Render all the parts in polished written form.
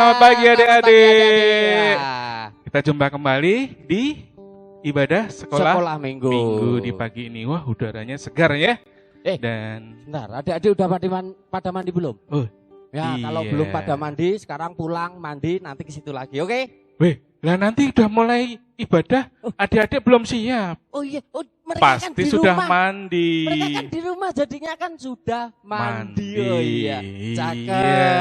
selamat pagi Selamat pagi adik-adik. adik-adik. Kita jumpa kembali di ibadah sekolah Minggu. minggu di pagi ini. Wah, udaranya segar ya. Dan Bentar, adik-adik udah pada mandi belum? Oh, ya, iya. kalau belum pada mandi, sekarang pulang mandi, nanti ke situ lagi, oke? weh, lah nanti udah mulai ibadah, adik-adik belum siap. Oh iya, mereka kan Pasti di sudah rumah. mandi. Mereka kan di rumah, jadinya kan sudah mandi. Oh iya, cakep. Iya.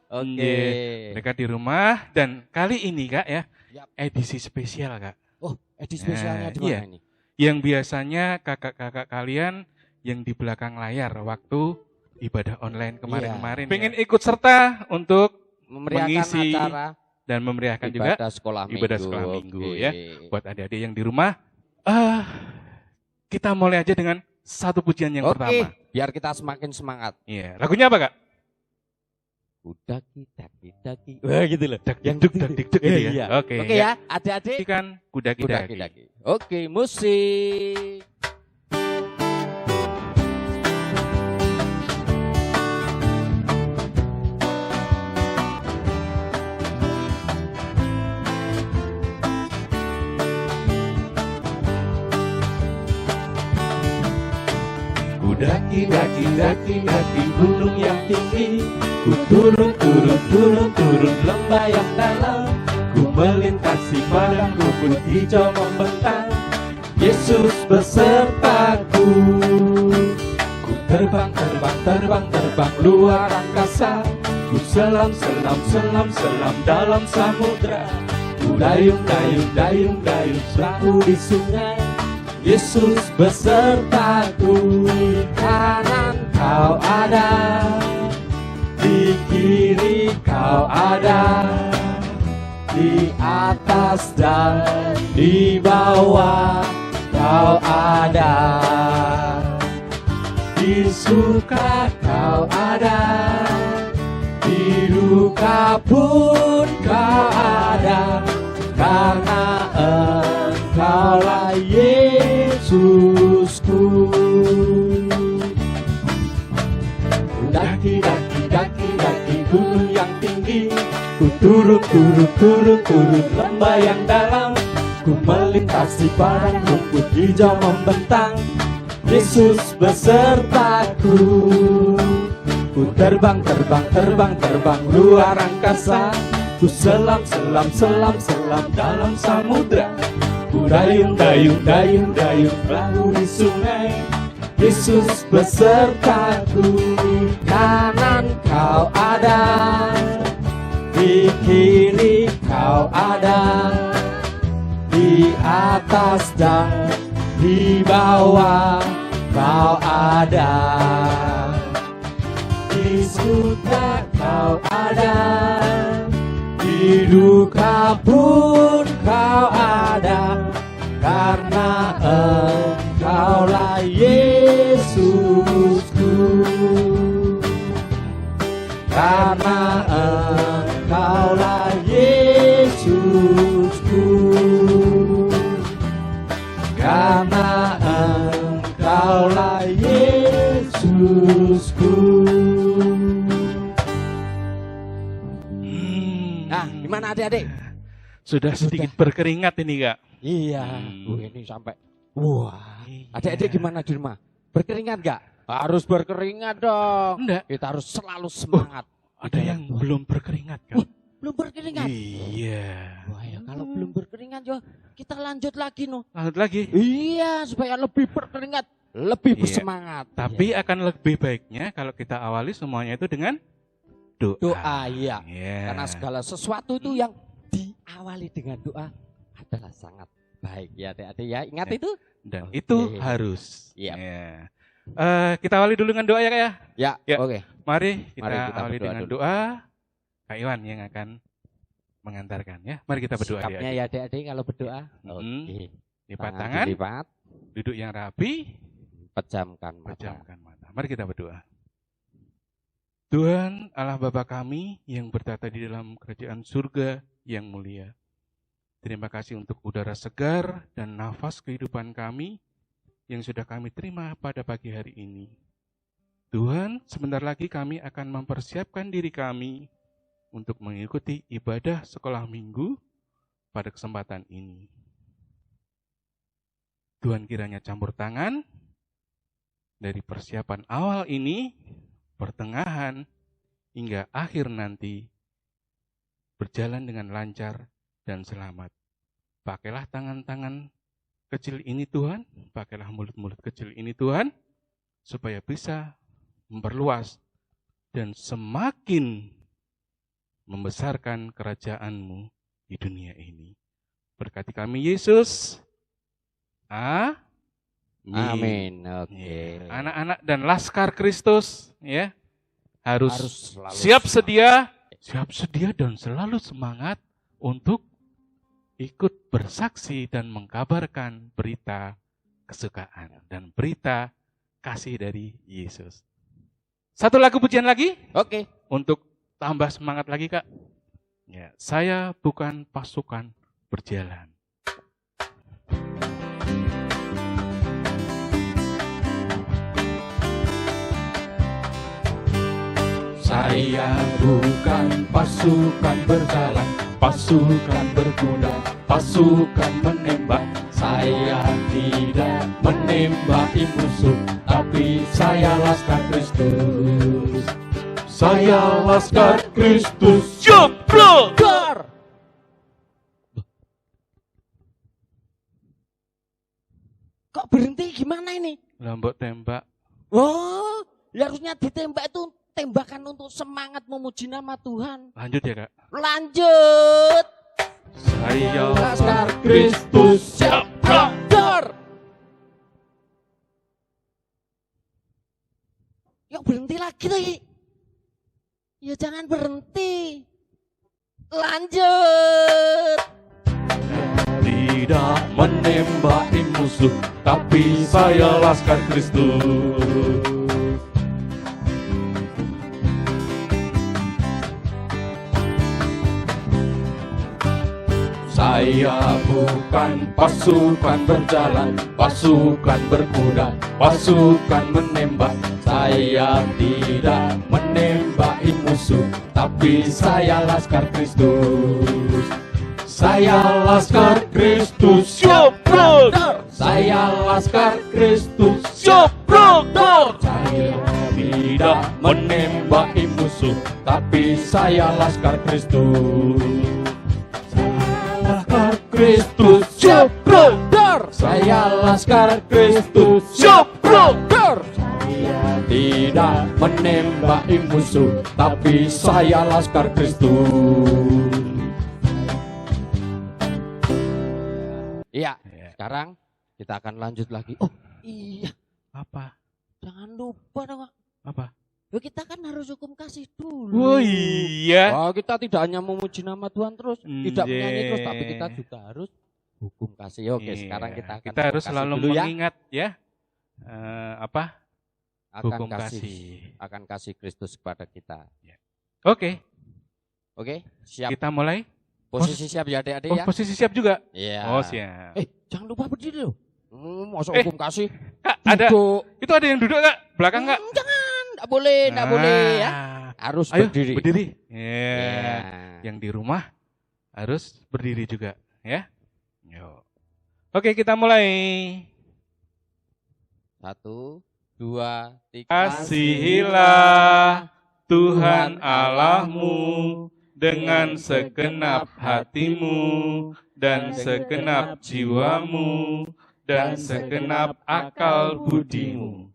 Oke. Iya. Mereka di rumah dan kali ini Kak ya, Yap. edisi spesial Kak. Oh, edisi spesialnya di mana Iya. ini? Yang biasanya kakak-kakak kalian yang di belakang layar waktu ibadah online kemarin-kemarin pengen ikut serta untuk Memeriahkan mengisi acara dan memeriahkan juga ibadah sekolah minggu. ibadah sekolah minggu Oke. ya. Buat adik-adik yang di rumah, kita mulai aja dengan satu pujian yang pertama. Biar kita semakin semangat. Iya, lagunya apa Kak? Kudaki daki daki. Wah gitu loh. Yang duk dak dik duk gitu ya. Iya. Oke Oke ya, adik-adik. Kan kudaki Kudaki daki. daki. Oke, musik. Daki daki daki daki gunung yang tinggi, ku turun turun turun turun lembah yang dalam, ku melintasi padang rumput hijau membentang, Yesus besertaku. Ku terbang terbang terbang terbang luar angkasa, ku selam selam selam selam dalam samudra, ku dayung dayung dayung dayung perahu di sungai, Yesus besertaku. Di kanan kau ada, di kiri kau ada, di atas dan di bawah kau ada, di suka kau ada, di duka pun kau ada, karena Engkaulah Yesusku. Daki daki daki daki gunung yang tinggi, ku turun turun turun turun lembah yang dalam, ku melintasi padang rumput hijau membentang, Yesus besertaku. Ku terbang terbang terbang terbang luar angkasa, ku selam selam selam selam dalam samudra, ku dayung dayung dayung dayung perahu di sungai, Yesus besertaku. Kanan kau ada, di kiri kau ada, di atas dan di bawah kau ada, di suka kau ada, di duka pun kau ada, karena Engkaulah Yesusku. Karena Engkaulah Yesusku. Karena Engkaulah Yesusku. Nah, gimana adik-adik? Sudah sedikit berkeringat ini Kak. Iya, ini sampai. Wah, adik-adik gimana di rumah? Berkeringat gak? Harus berkeringat dong. Enggak. Kita harus selalu semangat. Ada yang belum berkeringat Kak. Belum berkeringat? Iya. Wah ya, kalau belum berkeringat ya kita lanjut lagi no. Lanjut lagi. Iya, supaya lebih berkeringat, lebih Iya. bersemangat. Tapi akan lebih baiknya kalau kita awali semuanya itu dengan doa. Doa, iya. Iya. Karena segala sesuatu itu yang diawali dengan doa adalah sangat baik ya adik-adik ya. Ingat Ya. itu? Dan Oke. itu harus. Iya. Ya. Kita awali dulu dengan doa ya Kak ya. Ya, Ya. oke. Mari kita Mari kita awali berdoa dengan dulu. doa. Kak Iwan yang akan mengantarkan ya. Mari kita berdoa Sikapnya adik-adik. ya adik-adik kalau berdoa. Mm-mm. Oke. Lipat Tangan tangan, dilipat, duduk yang rapi, pejamkan mata. pejamkan mata. Mari kita berdoa. Tuhan Allah Bapa kami yang bertata di dalam kerajaan surga yang mulia. Terima kasih untuk udara segar dan nafas kehidupan kami yang sudah kami terima pada pagi hari ini. Tuhan, sebentar lagi kami akan mempersiapkan diri kami untuk mengikuti ibadah sekolah minggu pada kesempatan ini. Tuhan kiranya campur tangan dari persiapan awal ini, pertengahan, hingga akhir nanti berjalan dengan lancar dan selamat. Pakailah tangan-tangan kecil ini Tuhan, pakailah mulut-mulut kecil ini Tuhan, supaya bisa memperluas dan semakin membesarkan kerajaan-Mu di dunia ini. Berkati kami Yesus. Amin. Oke. Anak-anak dan laskar Kristus ya harus selalu siap sedia dan selalu semangat untuk ikut bersaksi dan mengkabarkan berita kesukaan dan berita kasih dari Yesus. Satu lagu pujian lagi? Oke. Untuk tambah semangat lagi, Kak. Ya, saya bukan pasukan berjalan. Saya bukan pasukan berjalan, pasukan berkuda, pasukan menembak. Saya tidak menembaki musuh, tapi saya laskar Kristus. Saya laskar Kristus. Jopro! Kok berhenti gimana ini? Lombok tembak. Oh, harusnya ditembak itu tembakan untuk semangat memuji nama Tuhan. Lanjut ya, Kak. Lanjut. Saya Laskar Kristus. Jopro! Yuk berhenti lagi lagi. Ya jangan berhenti. Lanjut. Tidak menembaki musuh, tapi saya laskar Kristus. Saya bukan pasukan berjalan, pasukan berkuda, pasukan menembak. Saya tidak menembaki musuh, tapi saya laskar Kristus. Saya laskar Kristus. Jopro! Saya laskar Kristus. Jopro! Saya tidak menembaki musuh, tapi saya laskar Kristus. Laskar Kristus. Jopro! Saya laskar Kristus. Jopro! Saya tidak menembaki musuh, tapi saya laskar Kristus. Iya, sekarang kita akan lanjut lagi. Oh iya, apa? jangan lupa dong. Apa? Ya, kita kan harus hukum kasih dulu. Oh iya. Oh, kita tidak hanya memuji nama Tuhan terus, tidak menyanyi terus, tapi kita juga harus hukum kasih. Oke, Iya. sekarang kita akan Kita harus hukum kasih selalu dulu ya. mengingat ya. Apa? Akan Hukum kasih, kasih. akan kasih Kristus kepada kita. Oke, Oke, siap. kita mulai. Posisi siap ya adik-adik Oh, ya. posisi siap juga. Iya. Oh, siap. Jangan lupa berdiri loh. Masuk Eh, hukum kasih. Kak, ada Duduk. itu ada yang duduk, Kak? Belakang, Kak? Jangan, enggak boleh ya. Harus Ayo, berdiri. berdiri. Iya. Yang di rumah harus berdiri juga, ya. Yo. Oke, kita mulai. 1, 2, 3. Kasihilah Tuhan Allahmu dengan segenap hatimu dan segenap jiwamu dan segenap akal budimu.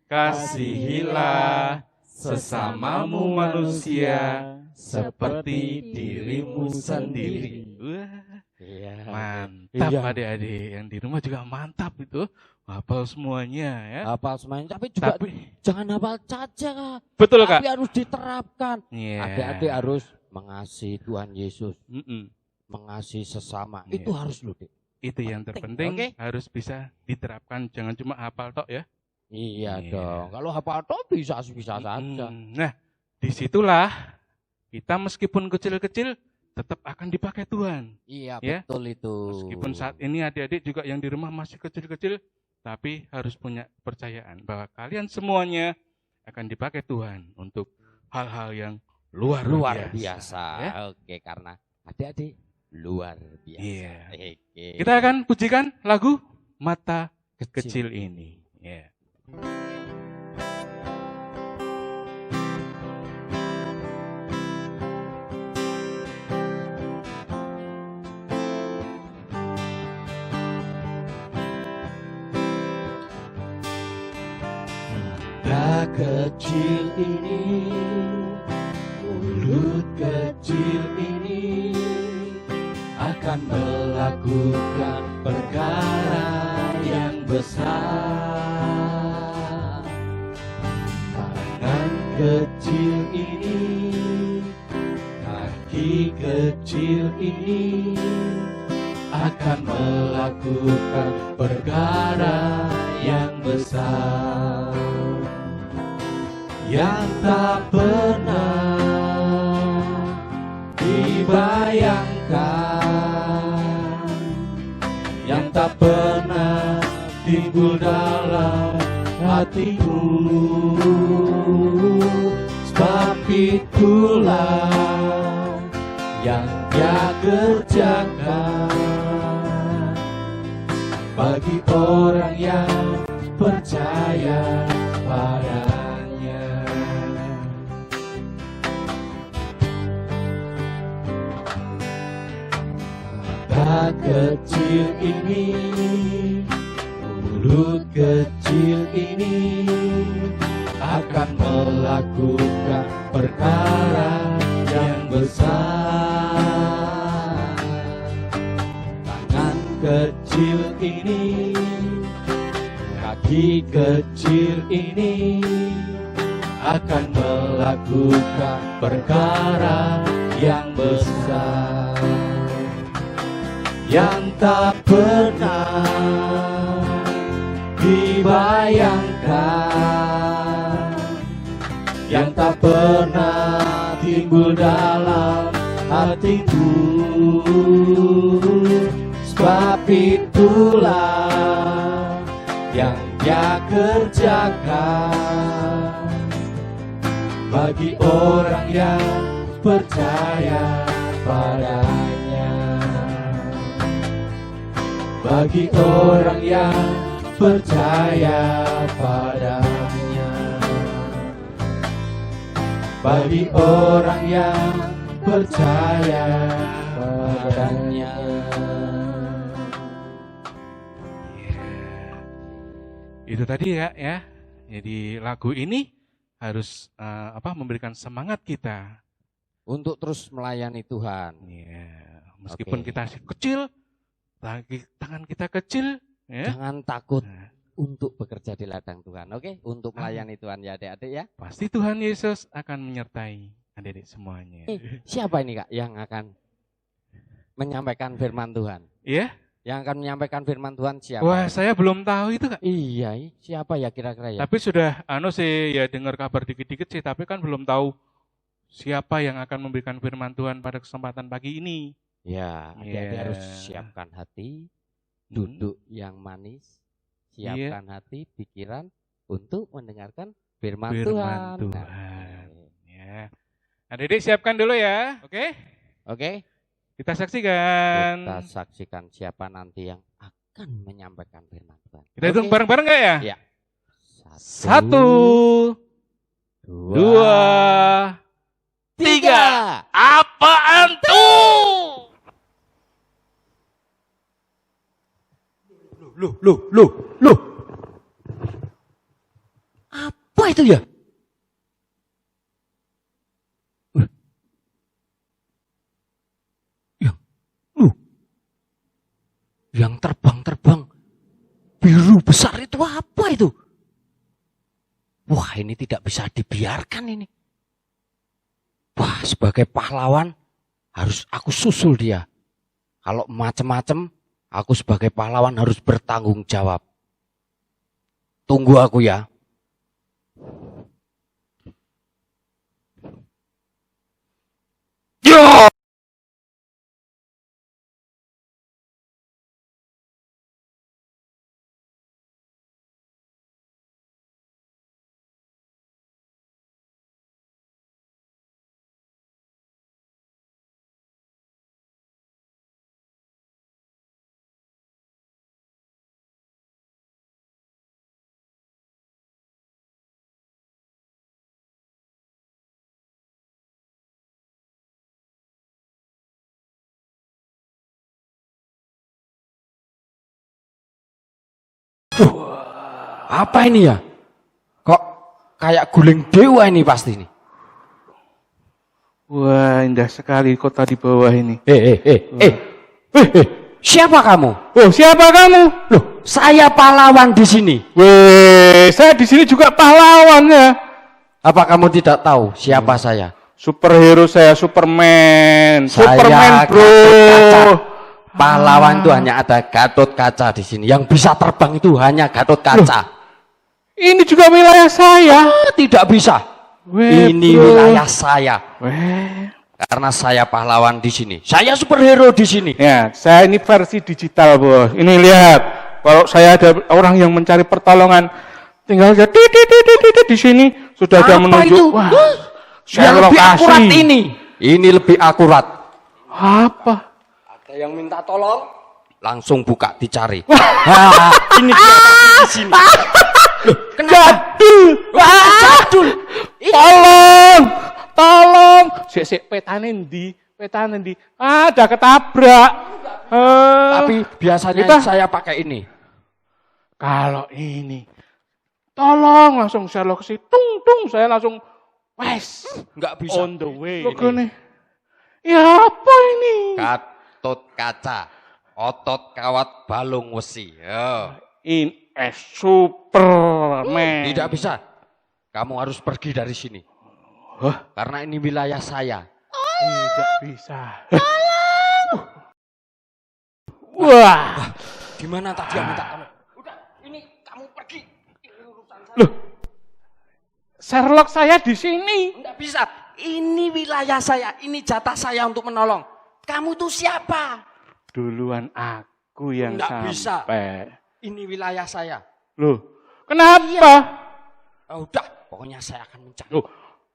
Kasihilah sesamamu manusia seperti dirimu sendiri. Wah, Iya. mantap Iya. adik-adik. Yang di rumah juga mantap itu. Hafal semuanya ya. Hafal semuanya, tapi juga jangan hafal saja, Kak. Betul, Kak. Tapi harus diterapkan. Iya. Adik-adik harus mengasihi Tuhan Yesus, Mm-mm. mengasihi sesama. Iya. Itu harus loh, Dik. Itu yang terpenting, Oke. harus bisa diterapkan, jangan cuma hafal tok ya. Iya Iya. dong. Kalau hafal toh bisa saja. Nah, disitulah kita meskipun kecil-kecil tetap akan dipakai Tuhan. Iya, Ya. betul itu. Meskipun saat ini adik-adik juga yang di rumah masih kecil-kecil, tapi harus punya kepercayaan bahwa kalian semuanya akan dipakai Tuhan untuk hal-hal yang luar biasa. Ya. Oke, karena adik-adik luar biasa. Iya. Oke. Kita akan pujikan lagu Mata Kecil ini. Ya. Mata kecil ini, mulut kecil ini akan melakukan perkara yang besar. Tangan kecil ini, kaki kecil ini akan melakukan perkara yang besar yang tak pernah dibayangkan, yang tak pernah timbul dalam hatiku. Sebab itulah yang Dia kerjakan bagi orang yang percaya padanya. Mata kecil ini, mulut kecil ini akan melakukan perkara yang besar. Tangan kecil ini, kaki kecil ini akan melakukan perkara yang besar yang tak pernah dibayangkan, yang tak pernah timbul dalam hatiku. Sebab itulah yang Dia kerjakan bagi orang yang percaya padanya, bagi orang yang percaya padanya, bagi orang yang percaya padanya. Itu tadi ya. Jadi lagu ini harus memberikan semangat kita untuk terus melayani Tuhan. Ya, meskipun kita kecil, tangan kita kecil, ya. Jangan takut untuk bekerja di ladang Tuhan, oke? Untuk melayani Tuhan ya adik-adik ya. Pasti Tuhan Yesus akan menyertai adik-adik semuanya. Siapa ini Kak yang akan menyampaikan firman Tuhan? Iya? Yang akan menyampaikan firman Tuhan siapa? Wah, saya belum tahu itu Kak. Iya, siapa ya kira-kira ya? Tapi sudah sih ya dengar kabar dikit-dikit sih, tapi kan belum tahu siapa yang akan memberikan firman Tuhan pada kesempatan pagi ini. Ya, adik-adik harus siapkan hati, duduk yang manis, siapkan hati, pikiran untuk mendengarkan firman Tuhan. Ya. Adik-adik siapkan dulu ya, oke? Oke. Kita saksikan. Kita saksikan siapa nanti yang akan menyampaikan firman Tuhan. Kita hitung bareng-bareng nggak ya? Iya. 1, 2, 3. Apaan tuh? Loh. Apa itu ya? Yang terbang-terbang biru besar itu apa itu? Wah, ini tidak bisa dibiarkan ini. Wah, sebagai pahlawan harus aku susul dia. Kalau macam-macam, aku sebagai pahlawan harus bertanggung jawab. Tunggu aku ya. Yo! Apa ini ya? Kok kayak guling dewa ini pasti ini. Wah, indah sekali kota di bawah ini. Siapa kamu? Oh, siapa kamu? Loh, saya pahlawan di sini. Weh, saya di sini juga pahlawan ya. Apa kamu tidak tahu siapa saya? Superhero saya, Superman. Saya Superman, bro. Gatot Kaca. Pahlawan itu hanya ada Gatot Kaca di sini. Yang bisa terbang itu hanya Gatot Kaca. Ini juga wilayah saya. Tidak bisa. Weh, Ini bro. wilayah saya. Weh. Karena saya pahlawan di sini. Saya superhero di sini. Ya, saya ini versi digital, bos. Ini lihat, kalau saya ada orang yang mencari pertolongan, tinggal aja di sini sudah ada Apa menunjuk. itu? Wah, Yang lebih akurat ini. Ini lebih akurat. Apa? Ada yang minta tolong, langsung buka dicari. Nah, ini dia di sini. Loh, kenapa? Jadul. Wah, jadul. Tolong, tolong. Sik petane ndi? Petane ndi? Ada ketabrak. Tapi biasanya kita- saya pakai ini. Kalau ini, tolong langsung saya lokasi, tung, saya langsung, wes, Enggak bisa. on the way. Ini. Ini. Ya apa ini? Gatot Kaca. Otot kawat balung wesi. Yo. Superman. Tidak bisa. Kamu harus pergi dari sini. Hah? Karena ini wilayah saya. Tidak bisa. Wah. Gimana tadi yang minta kamu? Udah, ini kamu pergi. Ini urusan saya. Loh. Sherlock saya di sini. Enggak bisa. Ini wilayah saya. Ini jatah saya untuk menolong. Kamu tuh siapa? Duluan aku yang Nggak bisa. sampai. Ini wilayah saya. Loh, kenapa? Oh, udah, pokoknya saya akan mencari. Loh,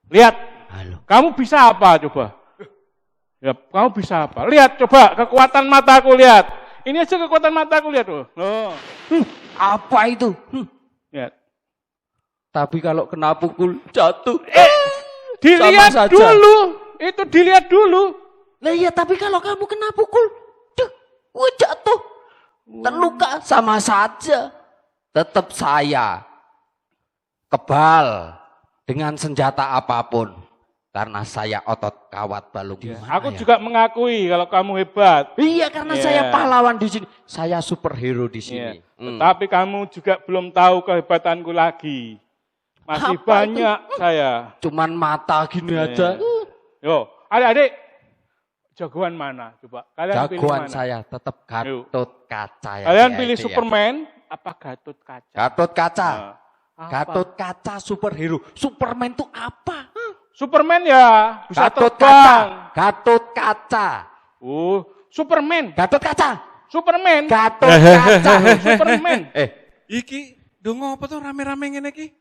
lihat. Halo. Kamu bisa apa coba? Ya, kamu bisa apa? Lihat coba kekuatan mataku lihat. Ini aja kekuatan mataku lihat loh. Loh. Apa itu? Lihat. Tapi kalau kena pukul jatuh. Dilihat Sama saja. dulu. Itu dilihat dulu. Lah iya, tapi kalau kamu kena pukul, jatuh. Terluka sama saja. Tetap saya kebal dengan senjata apapun. Karena saya otot kawat balung. Gimana Aku ya? juga mengakui kalau kamu hebat. Iya, karena Iya. saya pahlawan di sini. Saya superhero di Iya. sini. Tetapi kamu juga belum tahu kehebatanku lagi. Masih Apa banyak saya. Cuman mata gini aja. Yo, adik-adik. Jagoan mana? Coba. Kalian pilih Jagoan mana? saya tetap Gatot Kaca. Ya, Kalian saya pilih itu ya. Superman apa Gatot Kaca? Gatot Kaca. Nah, apa? Gatot Kaca superhero. Superman itu apa? Superman ya bisa Gatot terbang. Kaca. Gatot Kaca. Oh, Superman. Gatot Kaca. Superman. Gatot Kaca. Superman. Iki, dongo apa tuh rame-rame ngene iki?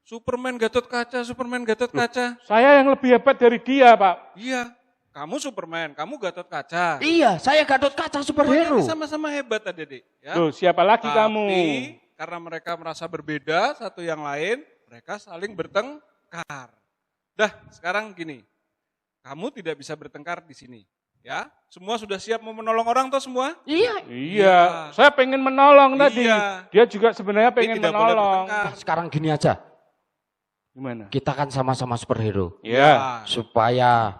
Superman Gatot Kaca, Superman Gatot Kaca. Saya yang lebih hebat dari dia, Pak. Iya, kamu Superman, kamu Gatot Kaca. Iya, saya Gatot Kaca Pokoknya superhero. ini sama-sama hebat adik-adik. Ya. Loh, siapa lagi Tapi, kamu? karena mereka merasa berbeda satu yang lain, mereka saling bertengkar. Dah, sekarang gini, kamu tidak bisa bertengkar di sini. Ya, semua sudah siap mau menolong orang toh semua? Iya. Iya, saya pengen menolong tadi. Iya. Dia juga sebenarnya Tapi pengen tidak boleh menolong. bertengkar. Sekarang gini aja. Gimana? Kita kan sama-sama superhero. Ya. Supaya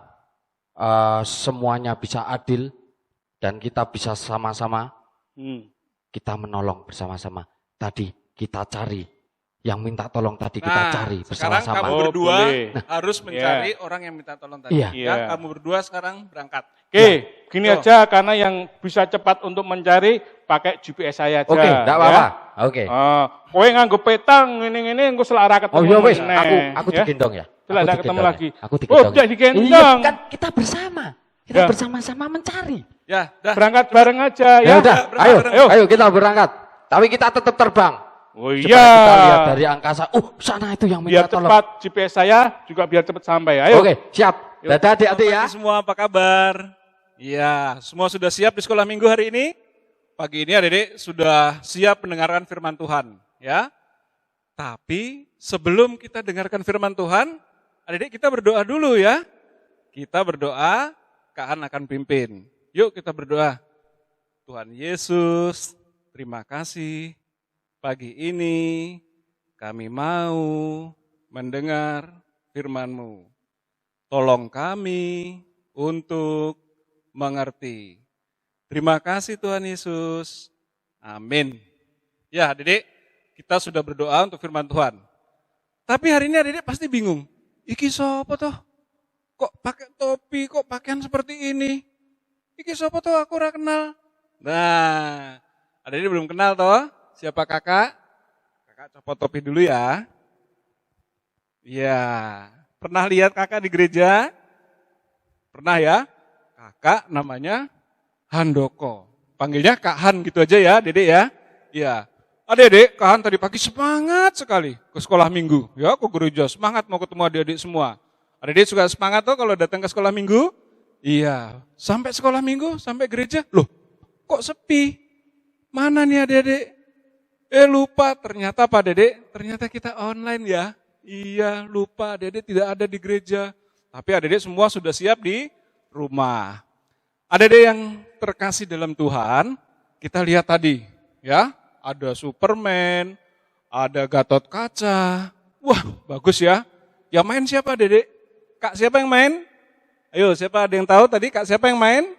semuanya bisa adil dan kita bisa sama-sama kita menolong bersama-sama. Tadi kita cari yang minta tolong tadi kita cari sekarang bersama-sama. kamu Oh, berdua boleh. harus mencari orang yang minta tolong tadi. Iya. Ya, Iya. kamu berdua sekarang berangkat. Oke, gini Yo. aja karena yang bisa cepat untuk mencari pakai GPS saya aja. Oke, enggak apa-apa. Oke. Kowe nganggo petang ngene-ngene engko selara ketemu. Oh iya wes, meneh, aku ya. digendong ya. Setelah Aku ada ketemu digendong lagi. ya. Aku Oh, digendong. tidak digendong. Iya, kan kita bersama. Kita Ya. bersama-sama mencari. Ya, dah. Berangkat bareng aja Ya, ya. udah, berangkat, ayo, berangkat. ayo kita berangkat. Tapi kita tetap terbang. Oh Supaya iya. kita lihat dari angkasa. Sana itu yang Biar minta tolong. cepat GPS saya juga biar cepat sampai. Ayo. Oke, siap. Yuk, Dadah adik-adik ya. Pagi semua, apa kabar? Iya, semua sudah siap di sekolah minggu hari ini? Pagi ini adik-adik sudah siap mendengarkan firman Tuhan, ya. Tapi sebelum kita dengarkan firman Tuhan, adik-adik kita berdoa dulu ya. Kita berdoa, Kak An akan pimpin. Yuk kita berdoa. Tuhan Yesus, terima kasih pagi ini kami mau mendengar firman-Mu. Tolong kami untuk mengerti. Terima kasih Tuhan Yesus. Amin. Ya adik-adik, kita sudah berdoa untuk firman Tuhan. Tapi hari ini adik-adik pasti bingung. Iki sopo toh? Kok pakai topi, kok pakaian seperti ini? Iki sopo toh, aku ora kenal. Nah, adik-adik belum kenal toh? Siapa kakak? Kakak copot topi dulu ya. Iya. Pernah lihat kakak di gereja? Pernah ya? Kakak namanya Handoko. Panggilnya Kak Han gitu aja ya, Dedek ya. Iya. Adik-adik, Kak Han tadi pagi semangat sekali ke sekolah minggu. Ya, ke gereja, semangat mau ketemu adik-adik semua. Adik-adik suka semangat tuh kalau datang ke sekolah minggu? Iya. Sampai sekolah minggu, sampai gereja, loh kok sepi? Mana nih adik-adik? Lupa, ternyata Pak Dedek, ternyata kita online ya. Iya, lupa adik-adik tidak ada di gereja. Tapi adik-adik semua sudah siap di rumah. Adik-adik yang terkasih dalam Tuhan, kita lihat tadi ya, ada Superman, ada Gatot Kaca. Wah, bagus ya. Yang main siapa adik-adik? Kak siapa yang main? Ayo, siapa ada yang tahu tadi Kak siapa yang main?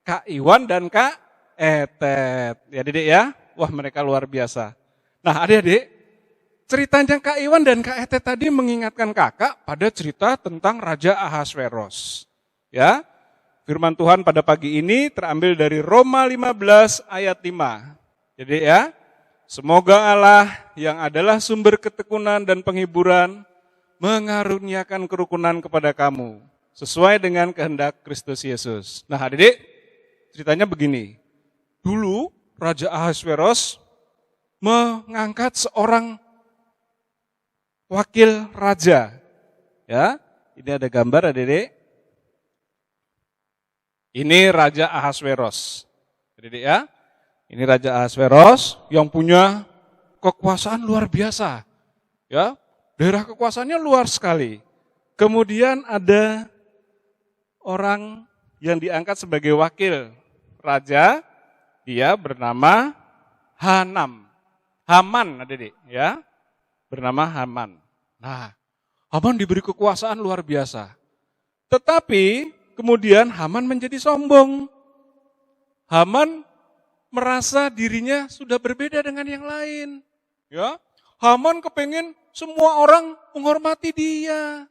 Kak Iwan dan Kak Etet. Ya adik-adik ya, wah mereka luar biasa. Nah adik-adik, ceritanya Kak Iwan dan Kak Etet tadi mengingatkan kakak pada cerita tentang Raja Ahasveros. Ya, firman Tuhan pada pagi ini terambil dari Roma 15 ayat 5. Jadi ya, semoga Allah yang adalah sumber ketekunan dan penghiburan mengaruniakan kerukunan kepada kamu sesuai dengan kehendak Kristus Yesus. Nah adik-adik, ceritanya begini. Dulu Raja Ahasveros mengangkat seorang wakil raja. Ya, ini ada gambar adik-adik. Ini Raja Ahasveros. Adik-adik ya. Ini Raja Ahasveros yang punya kekuasaan luar biasa. Ya, daerah kekuasaannya luar sekali. Kemudian ada orang yang diangkat sebagai wakil raja, dia bernama Haman, adik-adik ya. Bernama Haman. Nah, Haman diberi kekuasaan luar biasa. Tetapi kemudian Haman menjadi sombong. Haman merasa dirinya sudah berbeda dengan yang lain. Ya, Haman kepengen semua orang menghormati dia.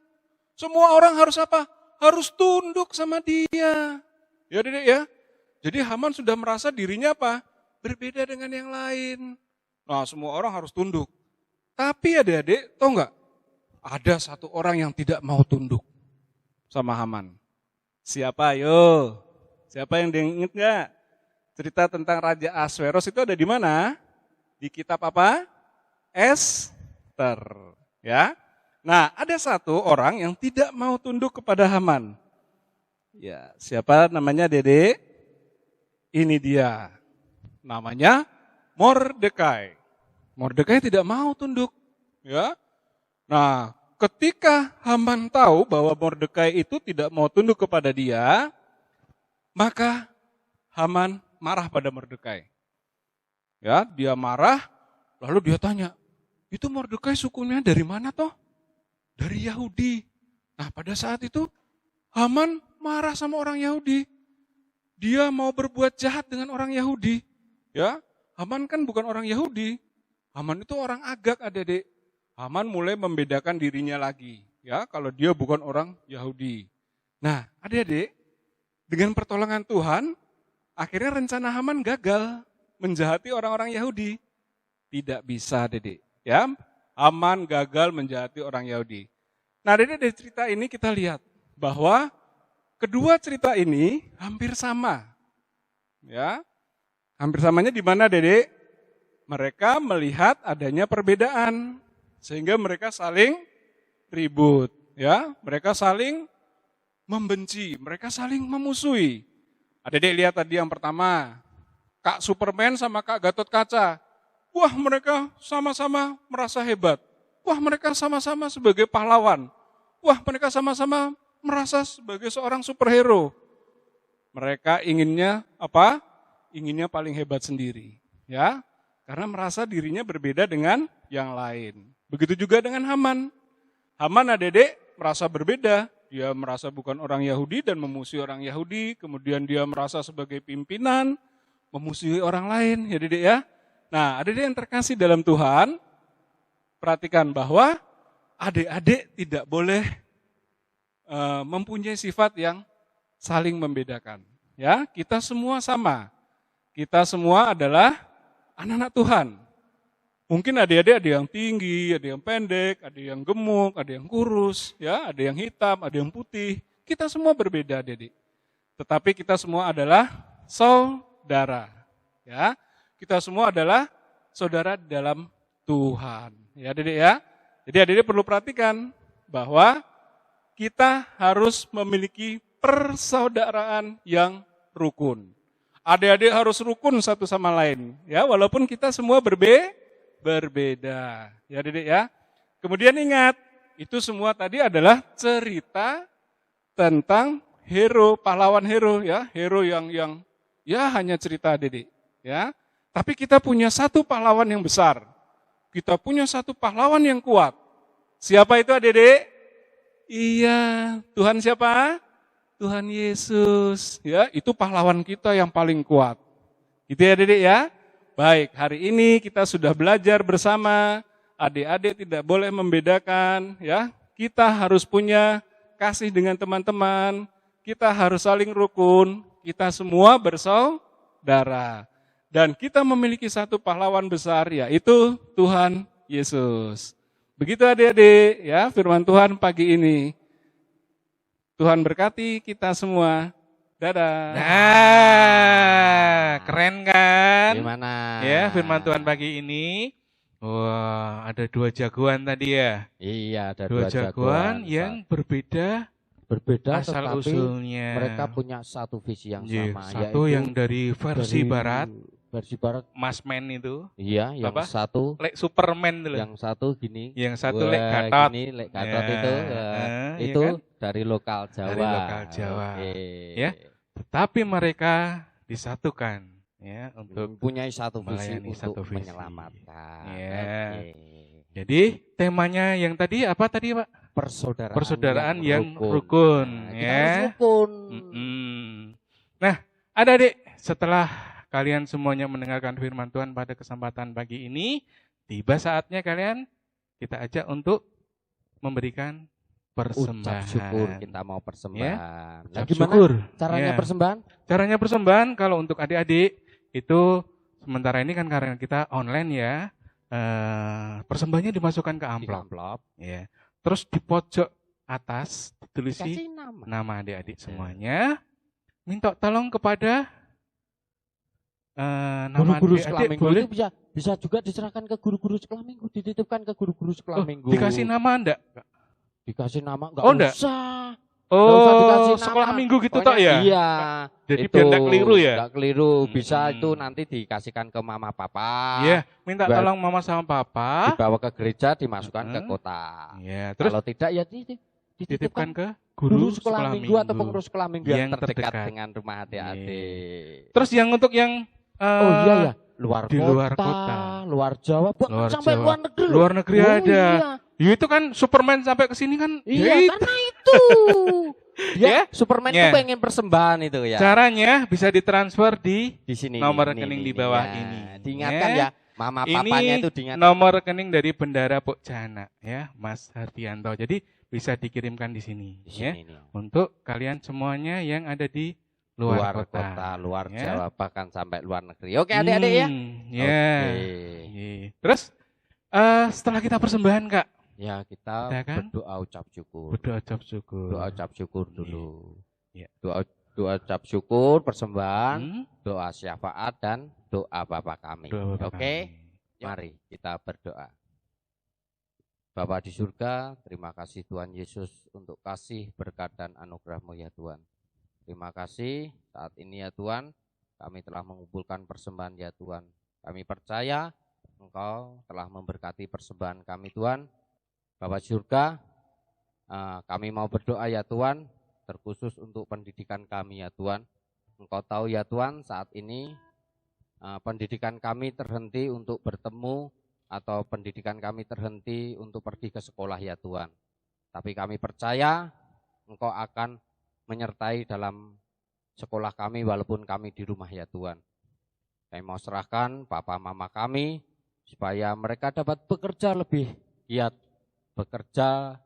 Semua orang harus apa? Harus tunduk sama dia. Ya, Dedek ya. Jadi Haman sudah merasa dirinya apa? Berbeda dengan yang lain. Nah, semua orang harus tunduk. Tapi adik-adik, tahu nggak? Ada satu orang yang tidak mau tunduk sama Haman. Siapa ayo? Siapa yang ingat nggak? Cerita tentang Raja Ahasveros itu ada di mana? Di kitab apa? Ester. Ya. Nah, ada satu orang yang tidak mau tunduk kepada Haman. Ya, siapa namanya Dede? Ini dia. Namanya Mordekai. Mordekai tidak mau tunduk. Ya. Nah, ketika Haman tahu bahwa Mordekai itu tidak mau tunduk kepada dia, maka Haman marah pada Mordekai. Ya, dia marah, lalu dia tanya, itu Mordekai sukunya dari mana toh? Dari Yahudi. Nah, pada saat itu Haman marah sama orang Yahudi. Dia mau berbuat jahat dengan orang Yahudi. Ya, Haman kan bukan orang Yahudi. Haman itu orang Agag, adik-adik. Haman mulai membedakan dirinya lagi. Ya, kalau dia bukan orang Yahudi. Nah, adik-adik, dengan pertolongan Tuhan, akhirnya rencana Haman gagal menjahati orang-orang Yahudi. Tidak bisa, adik-adik. Ya, Haman gagal menjahati orang Yahudi. Nah, adik-adik, dari cerita ini kita lihat bahwa kedua cerita ini hampir sama. Ya. Hampir samanya di mana, Dedek? Mereka melihat adanya perbedaan sehingga mereka saling ribut, ya. Mereka saling membenci, mereka saling memusuhi. Adik-adik lihat tadi yang pertama, Kak Superman sama Kak Gatot Kaca. Wah, mereka sama-sama merasa hebat. Wah, mereka sama-sama sebagai pahlawan. Wah, mereka sama-sama merasa sebagai seorang superhero. Mereka inginnya apa? Inginnya paling hebat sendiri, ya. Karena merasa dirinya berbeda dengan yang lain. Begitu juga dengan Haman. Haman adik-adik merasa berbeda. Dia merasa bukan orang Yahudi dan memusuhi orang Yahudi. Kemudian dia merasa sebagai pimpinan, memusuhi orang lain. Ya adik-adik ya. Nah adik-adik yang terkasih dalam Tuhan, perhatikan bahwa adik-adik tidak boleh mempunyai sifat yang saling membedakan. Ya, kita semua sama. Kita semua adalah anak-anak Tuhan. Mungkin adik-adik ada yang tinggi, ada yang pendek, ada yang gemuk, ada yang kurus, ya, ada yang hitam, ada yang putih. Kita semua berbeda, adik-adik. Tetapi kita semua adalah saudara. Ya, kita semua adalah saudara dalam Tuhan. Ya, adik-adik ya. Jadi adik-adik perlu perhatikan bahwa kita harus memiliki persaudaraan yang rukun. Adik-adik harus rukun satu sama lain, ya, walaupun kita semua berbeda. Ya, adik-adik ya. Kemudian ingat, itu semua tadi adalah cerita tentang hero, pahlawan hero, ya, hero yang ya hanya cerita adik-adik, ya. Tapi kita punya satu pahlawan yang besar. Kita punya satu pahlawan yang kuat. Siapa itu adik-adik? Iya, Tuhan siapa? Tuhan Yesus, ya, itu pahlawan kita yang paling kuat. Gitu ya adik-adik ya. Baik, hari ini kita sudah belajar bersama, adik-adik tidak boleh membedakan, ya. Kita harus punya kasih dengan teman-teman, kita harus saling rukun, kita semua bersaudara. Dan kita memiliki satu pahlawan besar, yaitu Tuhan Yesus. Begitu adik-adik, ya, firman Tuhan pagi ini. Tuhan berkati kita semua. Dadah. Nah, keren kan? Gimana? Ya, firman Tuhan pagi ini. Wah, ada 2 jagoan tadi ya. Iya, ada 2 2 jagoan yang berbeda asal tetapi usulnya. mereka punya satu visi yang sama. Satu yaitu yang dari versi barat, versi barat. Mas Men itu. Iya, yang Apa? satu, Lek Superman dulu. yang satu gini. Yang satu Wah, Lek Gatot. Gini, Lek Gatot Ya, itu, iya itu kan? dari lokal Jawa. Dari lokal Jawa. Oke. Ya. Tetapi mereka disatukan, ya, untuk mempunyai satu visi melayani untuk satu visi. menyelamatkan. Ya. Oke. Jadi temanya yang tadi apa tadi Pak? Persaudaraan yang rukun, Nah, kita ya. harus rukun. Nah, adik-adik, setelah kalian semuanya mendengarkan firman Tuhan pada kesempatan pagi ini, tiba saatnya kalian kita ajak untuk memberikan persembahan. Ucap syukur, kita mau persembahan. Nah, Ucap gimana syukur. caranya Ya. persembahan? Caranya persembahan kalau untuk adik-adik itu sementara ini kan karena kita online ya, persembahannya dimasukkan ke Di amplop. amplop. Ya. Terus di pojok atas ditulis Dikasih nama. nama adik-adik semuanya. Minta tolong kepada nama Guru-guru adik-adik sekolah minggu boleh. itu bisa juga diserahkan ke guru-guru sekolah minggu, dititipkan ke guru-guru sekolah Oh, minggu. dikasih nama enggak? Dikasih nama enggak Oh, enggak? usah. Nggak usah dikasih Oh, nama. sekolah minggu gitu Pokoknya toh ya? Iya. Jadi itu biar enggak keliru ya? Enggak keliru, bisa Hmm. itu nanti dikasihkan ke mama papa. Iya, minta Dibawa- tolong mama sama papa. Dibawa ke gereja, dimasukkan ke Hmm. kota. Iya, terus Kalau tidak ya titipkan ke guru sekolah minggu atau pengurus sekolah minggu yang yang terdekat terdekat. dengan rumah adik-adik. Terus yang untuk yang Oh iya ya, luar di kota, luar kota. luar Jawa, bahkan Luar sampai Jawa. luar negeri. loh. Luar negeri Oh, ada. Iya, Ya itu kan Superman sampai ke sini kan. iya ya itu. karena itu. Dia Ya. Superman Ya. tuh pengen persembahan itu ya. Caranya bisa ditransfer di Di sini nomor nih, rekening nih, di nih, bawah ya. ini. Diingatkan Ya. ya, mama papanya itu diingatkan. nomor rekening dari Bendara Pokjana ya, Mas Hardianto. Jadi bisa dikirimkan di sini Di ya. sini nih. Untuk kalian semuanya yang ada di luar kota. luar ya. Jawa, bahkan sampai luar negeri. Oke adik-adik ya. Ya. Oke. Iya. Terus setelah kita persembahan Kak, Ya kita Ya kan? berdoa ucap syukur. berdoa ucap syukur. Doa ucap syukur dulu. Iya. Doa ucap syukur, persembahan, Hmm, doa syafaat dan doa Bapa kami. doa Bapak Oke, kami. mari kita berdoa. Bapa di surga, terima kasih Tuhan Yesus untuk kasih berkat dan anugerah-Mu ya Tuhan. Terima kasih saat ini ya Tuhan, kami telah mengumpulkan persembahan ya Tuhan. Kami percaya Engkau telah memberkati persembahan kami Tuhan. Bapa di surga, kami mau berdoa ya Tuhan, terkhusus untuk pendidikan kami ya Tuhan. Engkau tahu ya Tuhan, saat ini pendidikan kami terhenti untuk bertemu atau pendidikan kami terhenti untuk pergi ke sekolah ya Tuhan. Tapi kami percaya Engkau akan menyertai dalam sekolah kami walaupun kami di rumah ya Tuhan. Kami mau serahkan Papa Mama kami supaya mereka dapat bekerja lebih giat, bekerja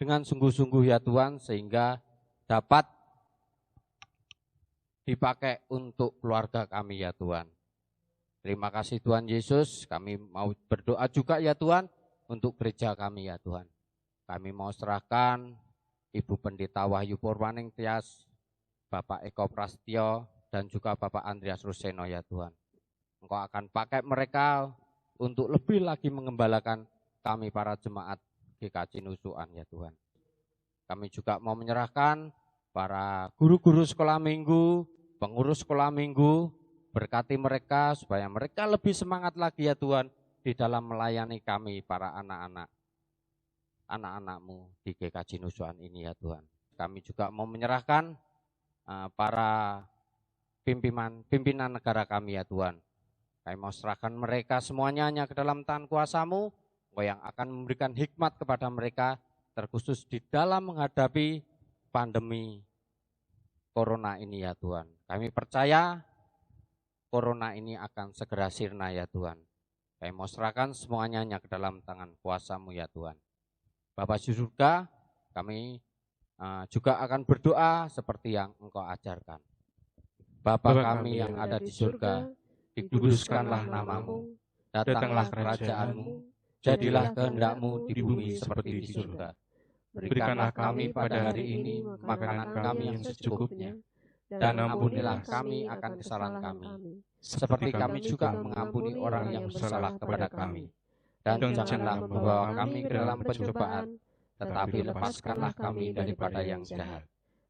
dengan sungguh-sungguh ya Tuhan sehingga dapat dipakai untuk keluarga kami ya Tuhan. Terima kasih Tuhan Yesus, kami mau berdoa juga ya Tuhan untuk gereja kami ya Tuhan. Kami mau serahkan Ibu Pendeta Wahyu Purwaning Tias, Bapak Eko Prastyo, dan juga Bapak Andreas Ruseno ya Tuhan. Engkau akan pakai mereka untuk lebih lagi mengembalakan kami para jemaat GKJ Nusuan ya Tuhan. Kami juga mau menyerahkan para guru-guru sekolah minggu, pengurus sekolah minggu, berkati mereka supaya mereka lebih semangat lagi ya Tuhan di dalam melayani kami para anak-anak-Mu di GKJ Nusuan ini ya Tuhan. Kami juga mau menyerahkan para pimpinan negara kami ya Tuhan. Kami mau serahkan mereka semuanya hanya ke dalam tangan kuasa-Mu, Engkau yang akan memberikan hikmat kepada mereka, terkhusus di dalam menghadapi pandemi Corona ini ya Tuhan. Kami percaya Corona ini akan segera sirna ya Tuhan. Kami mau serahkan semuanya hanya ke dalam tangan kuasa-Mu ya Tuhan. Bapa di surga, kami juga akan berdoa seperti yang Engkau ajarkan. Bapa kami yang ada di surga, dikuduskanlah nama-Mu, datanglah kerajaan-Mu, jadilah kehendak-Mu di bumi seperti di surga. Berikanlah kami pada hari ini makanan kami yang secukupnya, dan ampunilah kami akan kesalahan kami, seperti kami juga mengampuni orang yang bersalah kepada kami. Dan janganlah membawa kami ke dalam pencobaan, tetapi lepaskanlah kami daripada yang jahat.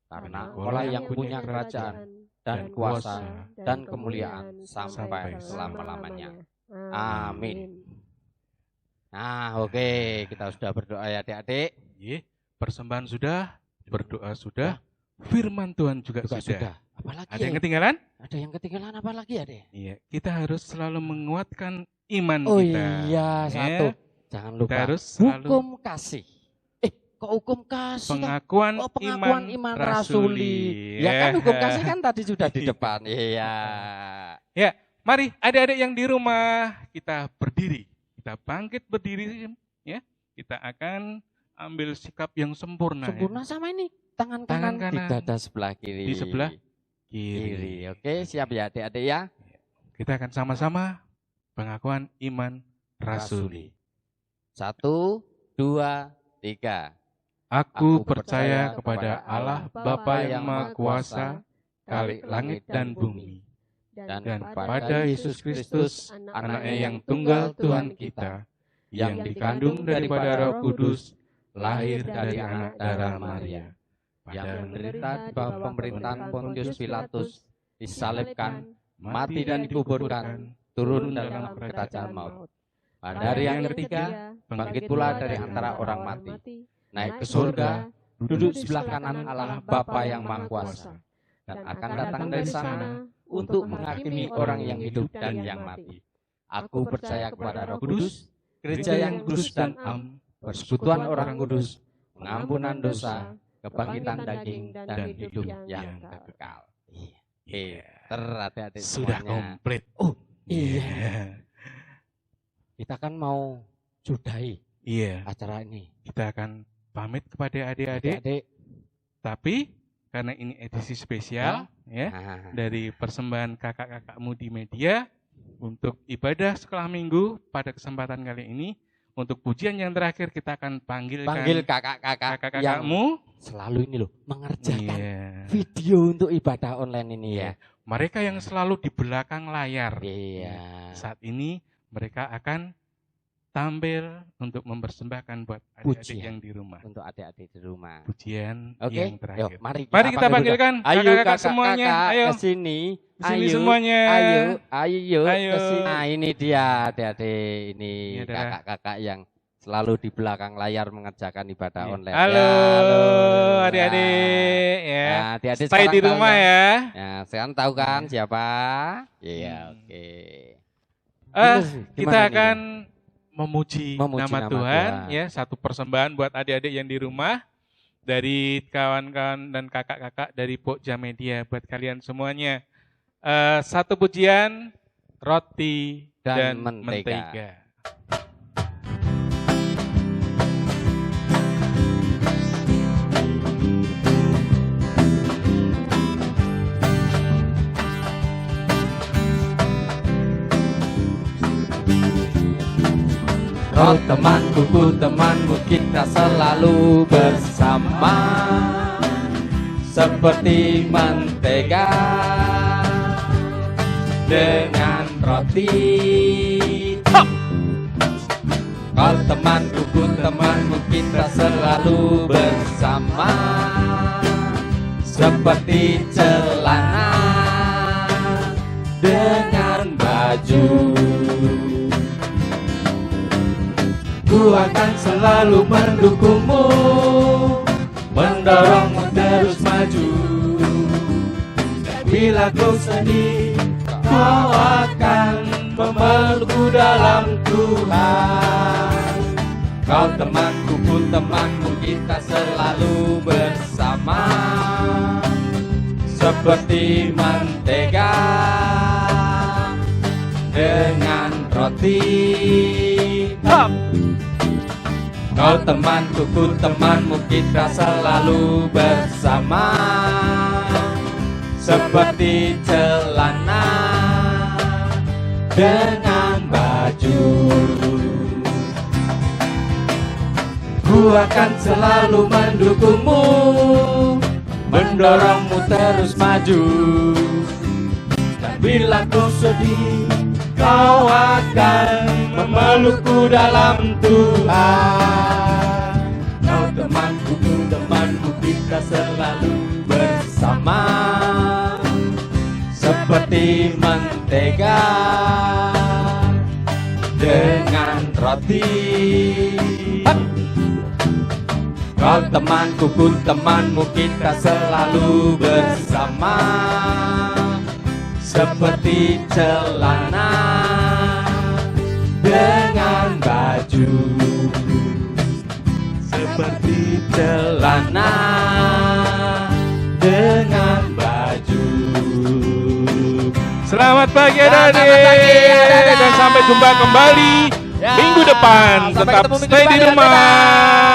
Karena Engkaulah yang punya kerajaan, dan kuasa, dan kemuliaan sampai selama-lamanya. Amin. Nah, oke, kita sudah berdoa ya adik-adik. Persembahan sudah, berdoa sudah, firman Tuhan juga sudah. Apalagi Ada yang ketinggalan? Ada yang ketinggalan apa lagi ya, Dek? Iya, kita harus selalu menguatkan iman Oh kita. iya, satu. Jangan lupa Kita harus selalu hukum kasih. Kok hukum kasih? pengakuan iman rasuli. Ya kan hukum kasih kan tadi sudah di depan. Iya. Ya, mari adik-adik yang di rumah kita berdiri. Kita bangkit berdiri ya. Kita akan ambil sikap yang sempurna. Sempurna sama ini. Tangan kanan di dada sebelah kiri. Di sebelah kiri. Oke, siap ya adik-adik ya. Kita akan sama-sama pengakuan iman rasuli. 1, 2, 3. Aku percaya kepada Allah Bapa yang Maha Kuasa, Khalik langit dan bumi, dan pada Yesus Kristus, Anaknya yang tunggal Tuhan kita, yang dikandung daripada Roh Kudus, lahir dari anak darah Maria, yang menderita di bawah pemerintahan Pontius Pilatus, disalibkan, mati dan dikuburkan, turun dalam kerajaan maut. Pada hari yang ketiga, bangkit pula dari antara orang mati, naik ke surga, duduk sebelah kanan Allah Bapa yang Maha Kuasa, dan akan datang dari sana untuk menghakimi orang yang hidup dan yang mati. Aku percaya kepada Roh Kudus, gereja yang kudus dan am, persekutuan orang kudus, pengampunan dosa, kebangkitan daging, dan hidup yang kekal. Iya, adik-adik Sudah semuanya. komplit. Oh iya. Kita kan mau sudahi Iya, acara ini. kita akan pamit kepada adik-adik. Adik-adik. Tapi karena ini edisi spesial ya Nah, dari persembahan kakak-kakakmu di media untuk ibadah sekolah minggu pada kesempatan kali ini, untuk pujian yang terakhir kita akan panggil panggil kakak-kakak yang kakak-kakakmu. selalu ini loh mengerjakan Iya. video untuk ibadah online ini ya. Mereka yang selalu di belakang layar. Iya. Saat ini mereka akan tampil untuk mempersembahkan buat adik-adik Pujian. yang di rumah. Untuk adik-adik di rumah. Pujian Oke, yang yuk terakhir. mari Mari kita panggilkan ayo kakak-kakak semuanya. Ayo. ke sini. Di sini Ayo, semuanya. Ayo Ayo. ke sini. Nah, ini dia adik-adik ini Ini adalah kakak-kakak yang selalu di belakang layar mengerjakan ibadah online. Halo, Ya, halo. adik-adik ya. Nah, adik-adik Stay sekarang di tahu rumah kan? ya. Ya, sekarang tahu kan siapa? Iya, oke. Kita akan memuji Memuji nama nama Tuhan Tuhan. ya, satu persembahan buat adik-adik yang di rumah dari kawan-kawan dan kakak-kakak dari Pokja Media buat kalian semuanya. Satu pujian roti dan, Dan mentega. mentega. Oh temanku, ku temanmu, kita selalu bersama seperti mentega dengan roti. Oh temanku, ku temanmu, kita selalu bersama seperti celana dengan baju. Ku akan selalu mendukungmu, mendorongmu terus maju. Bila kau sedih, kau akan memelukku dalam Tuhan. Kau temanku, ku temanmu, kita selalu bersama seperti mentega dengan roti. Kau temanku, ku temanmu, kita selalu bersama seperti celana dengan baju. Ku akan selalu mendukungmu, mendorongmu terus maju. Dan bila kau sedih, kau akan memelukku dalam Tuhan. Kau temanku, ku temanmu, kita selalu bersama seperti mentega dengan roti. Kau temanku, ku temanmu, kita selalu bersama seperti celana dengan baju. Seperti celana dengan baju. Selamat pagi Selamat adik-adik pagi, adik-adik. dan sampai jumpa kembali Ya, minggu depan. sampai Tetap ketemu minggu stay di depan, rumah. dadah.